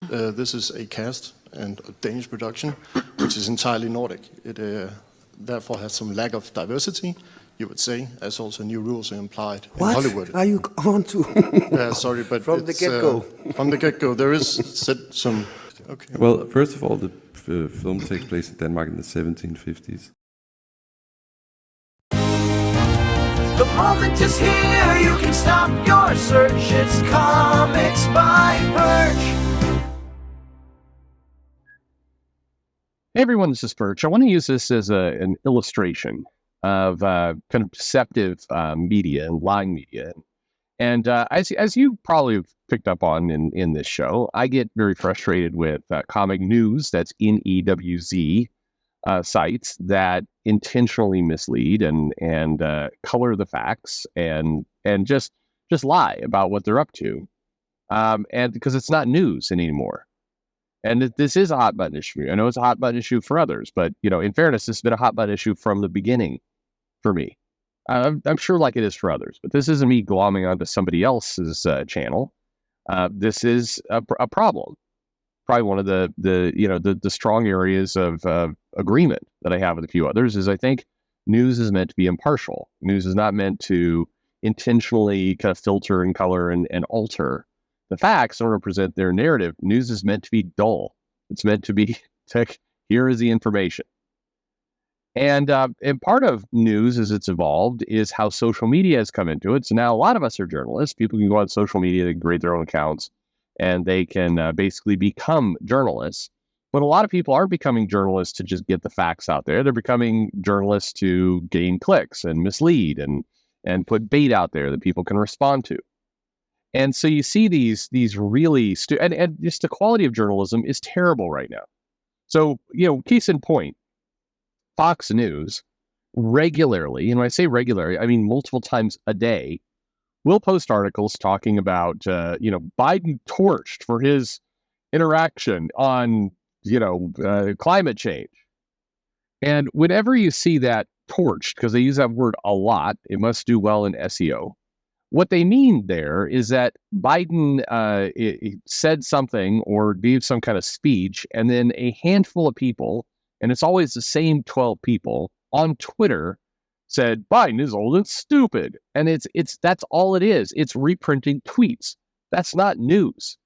This is a cast and a Danish production, which is entirely Nordic. It therefore has some lack of diversity, you would say, as also new rules are implied in Hollywood. What are you on to? Yeah, sorry, but From the get-go. From the get-go, there is some... Okay. Well, first of all, the film takes place in Denmark in the 1750s. The moment is here, you can stop your search. It's Comics by Perch. Hey everyone, this is Perch. I want to use this as an illustration of kind of deceptive media and lying media. And as you probably have picked up on in this show, I get very frustrated with comic news that's in EWZ sites that intentionally mislead and color the facts and just lie about what they're up to, and because it's not news anymore. And this is a hot button issue. I know it's a hot button issue for others, but in fairness, this has been a hot button issue from the beginning for me. I'm sure like it is for others, but this isn't me glomming onto somebody else's channel. This is a problem. Probably one of the strong areas of agreement that I have with a few others is I think news is meant to be impartial. News is not meant to intentionally kind of filter and color and alter the facts in order to present their narrative. News is meant to be dull. It's meant to be, here is the information. And part of news as it's evolved is how social media has come into it. So now a lot of us are journalists. People can go on social media, they can create their own accounts, and they can basically become journalists. But a lot of people aren't becoming journalists to just get the facts out there. They're becoming journalists to gain clicks and mislead and put bait out there that people can respond to. And so you see these really and just the quality of journalism is terrible right now. So, case in point, Fox News regularly, and when I say regularly, I mean multiple times a day, will post articles talking about, Biden torched for his interaction on, climate change. And whenever you see that torched, because they use that word a lot, it must do well in SEO. What they mean there is that Biden said something or gave some kind of speech, and then a handful of people, and it's always the same 12 people on Twitter, said Biden is old and stupid. And that's all it is. It's reprinting tweets. That's not news.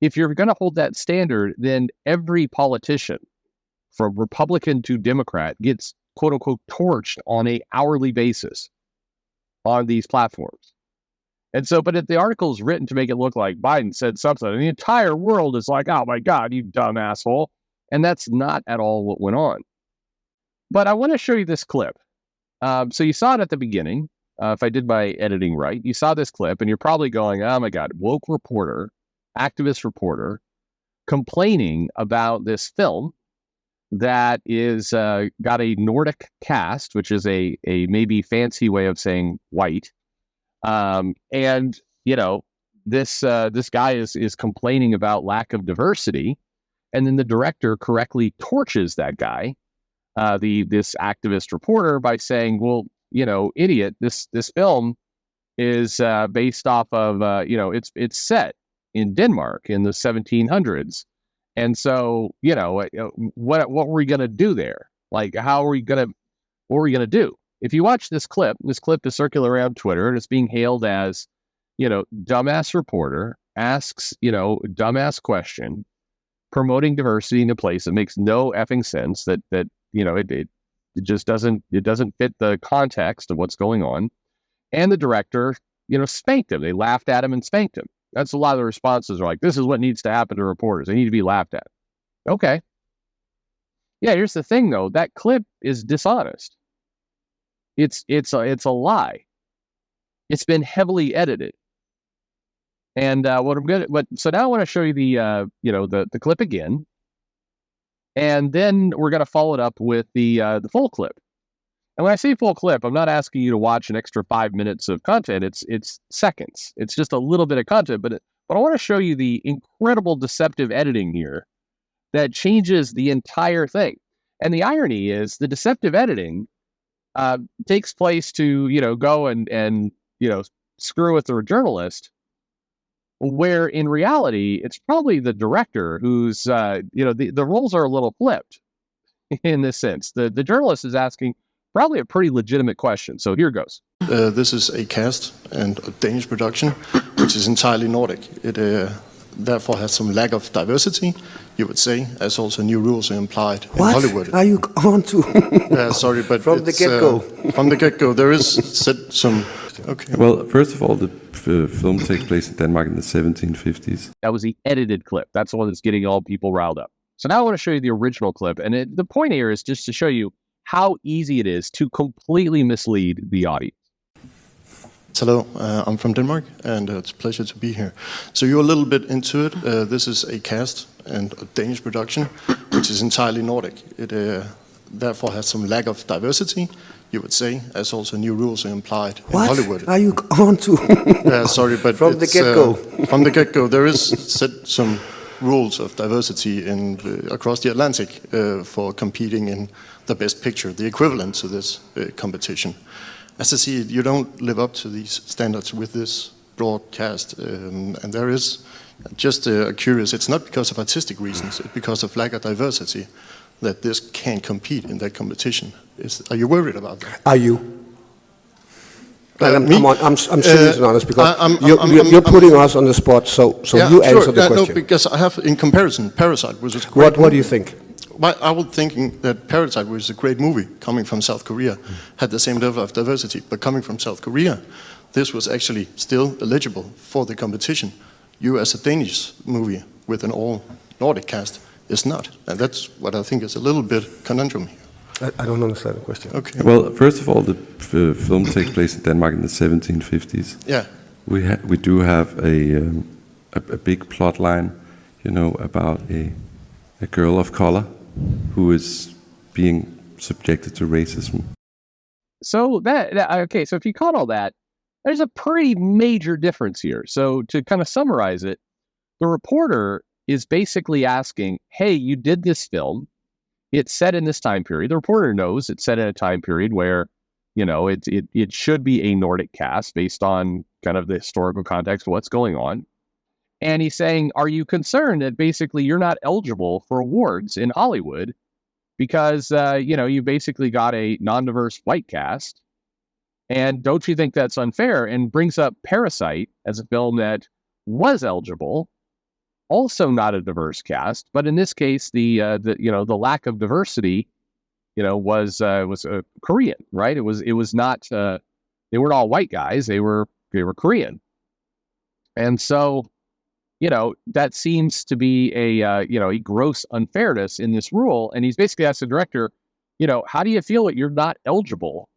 If you're going to hold that standard, then every politician, from Republican to Democrat, gets quote unquote torched on an hourly basis on these platforms. And so, but if the article is written to make it look like Biden said something, and the entire world is like, oh my God, you dumb asshole. And that's not at all what went on. But I want to show you this clip. So you saw it at the beginning. If I did my editing right, you saw this clip and you're probably going, oh my God, woke reporter, activist reporter, complaining about this film that is got a Nordic cast, which is a maybe fancy way of saying white. And this guy is complaining about lack of diversity, and then the director correctly torches that guy, this activist reporter, by saying, well, idiot, this film is based off of it's set in Denmark in the 1700s. And so, what were we going to do there? Like, what were we going to do? If you watch this clip is circulating around Twitter and it's being hailed as, dumbass reporter asks, dumbass question, promoting diversity in a place that makes no effing sense, that it just doesn't fit the context of what's going on. And the director, spanked him. They laughed at him and spanked him. That's a lot of the responses are like, this is what needs to happen to reporters. They need to be laughed at. Okay. Yeah, here's the thing though. That clip is dishonest. It's a lie. It's been heavily edited. And so now I want to show you the clip again. And then we're going to follow it up with the full clip. And when I say full clip, I'm not asking you to watch an extra 5 minutes of content. It's seconds. It's just a little bit of content, but I want to show you the incredible deceptive editing here that changes the entire thing. And the irony is the deceptive editing takes place to, go and screw with the journalist, where in reality, it's probably the director who's, the roles are a little flipped in this sense. The journalist is asking probably a pretty legitimate question. So here goes. This is a cast and a Danish production, which is entirely Nordic. It therefore has some lack of diversity, you would say, as also new rules are implied in Hollywood. What are you on to? Sorry, but From the get-go. From the get-go, there is some... Okay. Well, first of all, the film takes place in Denmark in the 1750s. That was the edited clip. That's the one that's getting all people riled up. So now I want to show you the original clip. And the point here is just to show you how easy it is to completely mislead the audience. Hello, I'm from Denmark, and it's a pleasure to be here. So you're a little bit into it. This is a cast and a Danish production, which is entirely Nordic. It therefore has some lack of diversity, you would say, as also new rules are implied in Hollywood. What are you on to? Sorry, but From the get-go. From the get-go, there is some rules of diversity across the Atlantic for competing in the best picture, the equivalent to this competition. As I see it, you don't live up to these standards with this broadcast, and there is just curious. It's not because of artistic reasons; it's because of lack of diversity that this can't compete in that competition. Are you worried about that? Are you? I'm serious and honest because you're putting us on the spot. So Yeah, you sure. answer the question. No, because I have in comparison Parasite, which is a great What do you think? I was thinking that Parasite, which is a great movie, coming from South Korea, had the same level of diversity. But coming from South Korea, this was actually still eligible for the competition. You, as a Danish movie with an all-Nordic cast, is not. And that's what I think is a little bit conundrum here. I don't understand the question. Okay. Well, first of all, the film takes place in Denmark in the 1750s. Yeah. We do have a big plot line, about a girl of color who is being subjected to racism. So okay, so if you caught all that, there's a pretty major difference here. So to kind of summarize it, the reporter is basically asking, hey, you did this film. It's set in this time period. The reporter knows it's set in a time period where, it should be a Nordic cast based on kind of the historical context of what's going on. And he's saying, are you concerned that basically you're not eligible for awards in Hollywood because, you basically got a non-diverse white cast? And don't you think that's unfair? And brings up Parasite as a film that was eligible, also not a diverse cast, but in this case, the lack of diversity, was Korean, right? It was not. They weren't all white guys. They were Korean, and so. That seems to be a gross unfairness in this rule. And he's basically asked the director, how do you feel that you're not eligible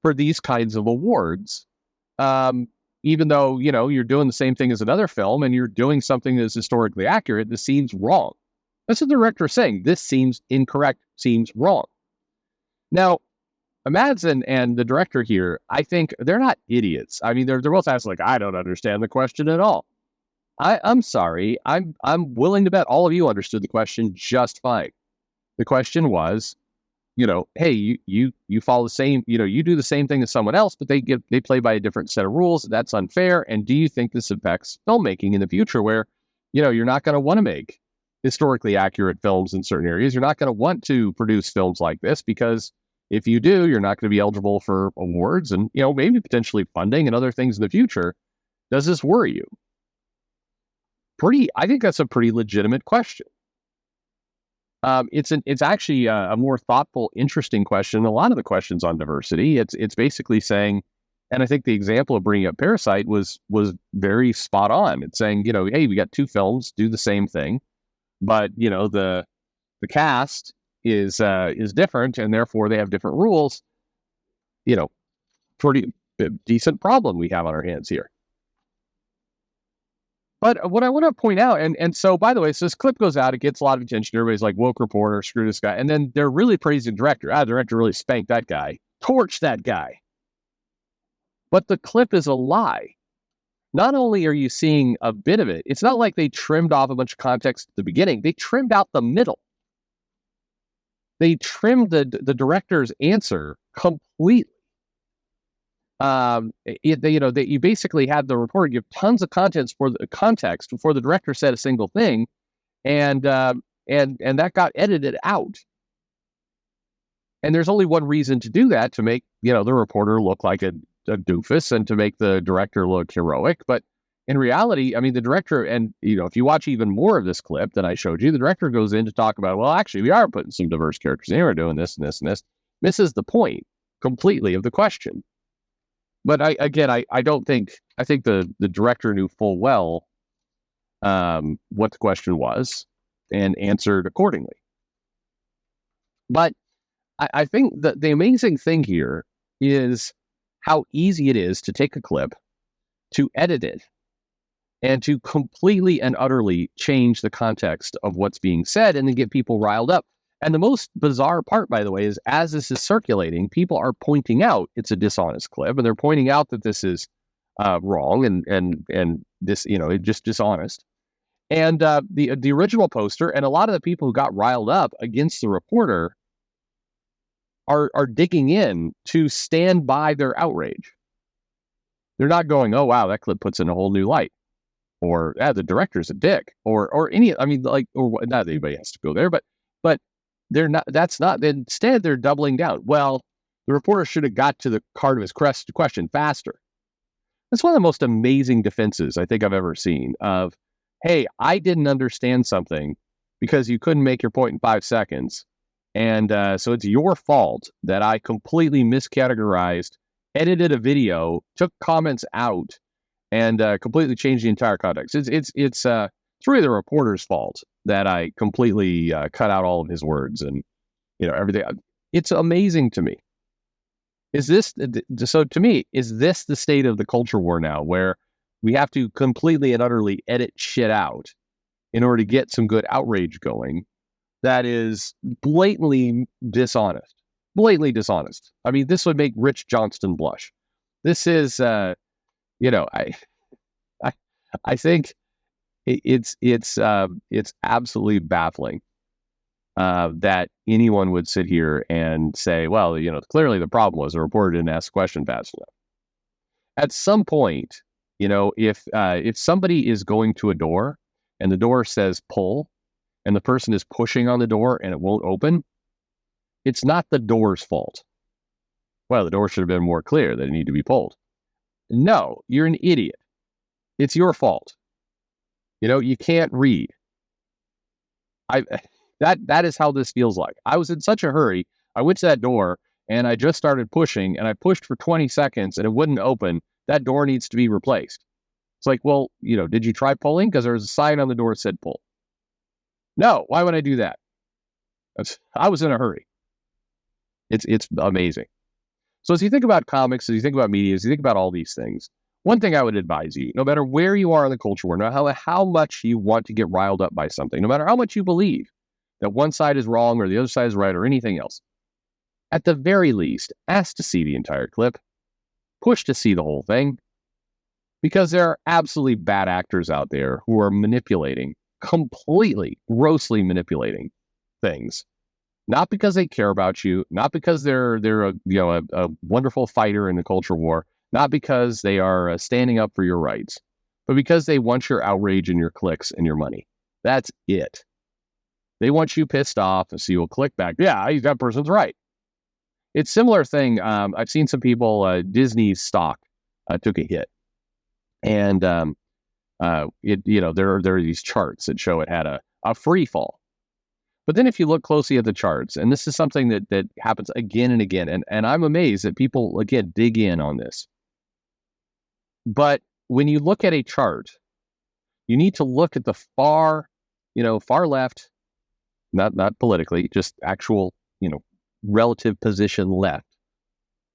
for these kinds of awards? Even though, you're doing the same thing as another film and you're doing something that's historically accurate, this seems wrong. That's what the director is saying. This seems incorrect, seems wrong. Now, Madsen and the director here, I think they're not idiots. I mean, they're both asking I don't understand the question at all. I'm sorry. I'm willing to bet all of you understood the question just fine. The question was, hey, you follow the same, you do the same thing as someone else, but they play by a different set of rules. That's unfair. And do you think this affects filmmaking in the future where, you're not going to want to make historically accurate films in certain areas? You're not going to want to produce films like this because if you do, you're not going to be eligible for awards and, maybe potentially funding and other things in the future. Does this worry you? I think that's a pretty legitimate question. It's actually a more thoughtful, interesting question than a lot of the questions on diversity. It's basically saying, and I think the example of bringing up Parasite was very spot on. It's saying, hey, we got two films, do the same thing, but the cast is different, and therefore they have different rules. Pretty decent problem we have on our hands here. But what I want to point out, and so, by the way, so this clip goes out, it gets a lot of attention. Everybody's like, woke reporter, screw this guy. And then they're really praising the director. The director really spanked that guy, torched that guy. But the clip is a lie. Not only are you seeing a bit of it, it's not like they trimmed off a bunch of context at the beginning. They trimmed out the middle. They trimmed the director's answer completely. that you basically had the reporter give tons of context before the director said a single thing, and that got edited out. And there's only one reason to do that, to make the reporter look like a doofus and to make the director look heroic. But in reality, I mean, the director, and if you watch even more of this clip that I showed you, the director goes in to talk about, well, actually, we are putting some diverse characters in here, we're doing this and this and this. Misses the point completely of the question. But I think the director knew full well what the question was and answered accordingly. But I think that the amazing thing here is how easy it is to take a clip, to edit it, and to completely and utterly change the context of what's being said and then get people riled up. And the most bizarre part, by the way, is as this is circulating, people are pointing out it's a dishonest clip, and they're pointing out that this is wrong and this, it's just dishonest. And the original poster and a lot of the people who got riled up against the reporter are digging in to stand by their outrage. They're not going, oh wow, that clip puts in a whole new light, or the director's a dick, or any. I mean, like, or not anybody has to go there, but they're not. That's not. Instead, they're doubling down. Well, the reporter should have got to the heart of his question faster. That's one of the most amazing defenses I think I've ever seen. Of, hey, I didn't understand something because you couldn't make your point in 5 seconds. And so it's your fault that I completely miscategorized, edited a video, took comments out, and completely changed the entire context. It's really the reporter's fault that I completely cut out all of his words and everything. It's amazing to me. So to me, is this the state of the culture war now, where we have to completely and utterly edit shit out in order to get some good outrage going? That is blatantly dishonest. I mean, this would make Rich Johnston blush. This is, I think it's absolutely baffling that anyone would sit here and say, well, clearly the problem was the reporter didn't ask the question fast enough. At some point, if somebody is going to a door and the door says pull, and the person is pushing on the door and it won't open, it's not the door's fault. Well, the door should have been more clear that it needed to be pulled. No, you're an idiot. It's your fault. You can't read. That is how this feels like. I was in such a hurry. I went to that door and I just started pushing, and I pushed for 20 seconds and it wouldn't open. That door needs to be replaced. It's like, well, did you try pulling? Because there was a sign on the door that said pull. No, why would I do that? I was in a hurry. It's amazing. So as you think about comics, as you think about media, as you think about all these things, one thing I would advise you, no matter where you are in the culture war, no matter how much you want to get riled up by something, no matter how much you believe that one side is wrong or the other side is right or anything else, at the very least, ask to see the entire clip, push to see the whole thing, because there are absolutely bad actors out there who are manipulating, completely, grossly manipulating things, not because they care about you, not because they're a wonderful fighter in the culture war, not because they are standing up for your rights, but because they want your outrage and your clicks and your money. That's it. They want you pissed off, and so you'll click back. Yeah, that person's right. It's a similar thing. I've seen some people. Disney's stock took a hit, and there are these charts that show it had a free fall. But then if you look closely at the charts, and this is something that happens again and again, and I'm amazed that people, again, dig in on this. But when you look at a chart, you need to look at the far left, not politically, just actual, relative position left.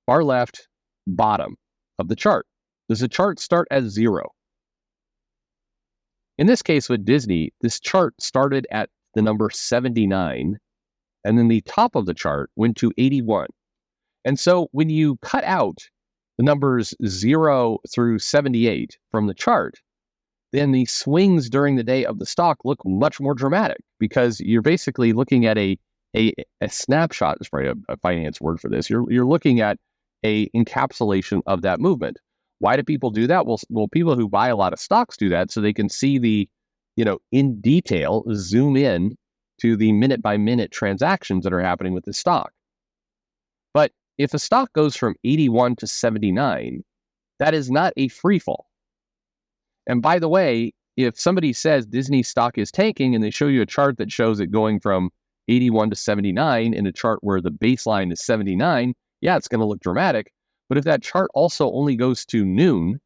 Far left, bottom of the chart. Does the chart start at 0? In this case with Disney, this chart started at the number 79, and then the top of the chart went to 81. And so when you cut out the numbers 0 through 78 from the chart, then the swings during the day of the stock look much more dramatic, because you're basically looking at a snapshot. Is probably a finance word for this. You're looking at a encapsulation of that movement. Why do people do that? Well, people who buy a lot of stocks do that so they can see the, in detail, zoom in to the minute by minute transactions that are happening with the stock. But if a stock goes from 81 to 79, that is not a free fall. And by the way, if somebody says Disney stock is tanking and they show you a chart that shows it going from 81 to 79 in a chart where the baseline is 79, yeah, it's going to look dramatic. But if that chart also only goes to noon,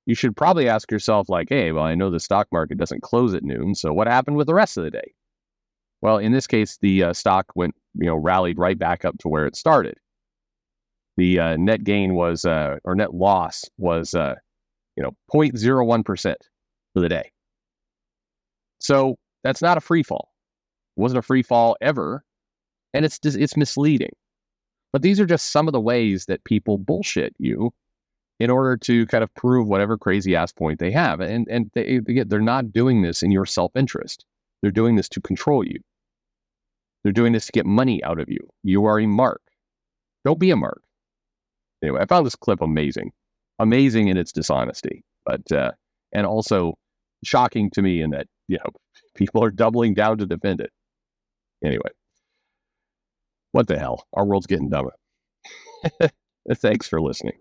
you should probably ask yourself like, hey, well, I know the stock market doesn't close at noon, so what happened with the rest of the day? Well, in this case, the stock rallied right back up to where it started. The net gain was, or net loss was, 0.01% for the day. So that's not a free fall. It wasn't a free fall ever, and it's misleading. But these are just some of the ways that people bullshit you in order to kind of prove whatever crazy ass point they have. And they're not doing this in your self-interest. They're doing this to control you. They're doing this to get money out of you. You are a mark. Don't be a mark. Anyway, I found this clip amazing in its dishonesty, but and also shocking to me in that people are doubling down to defend it. Anyway, what the hell? Our world's getting dumber. Thanks for listening.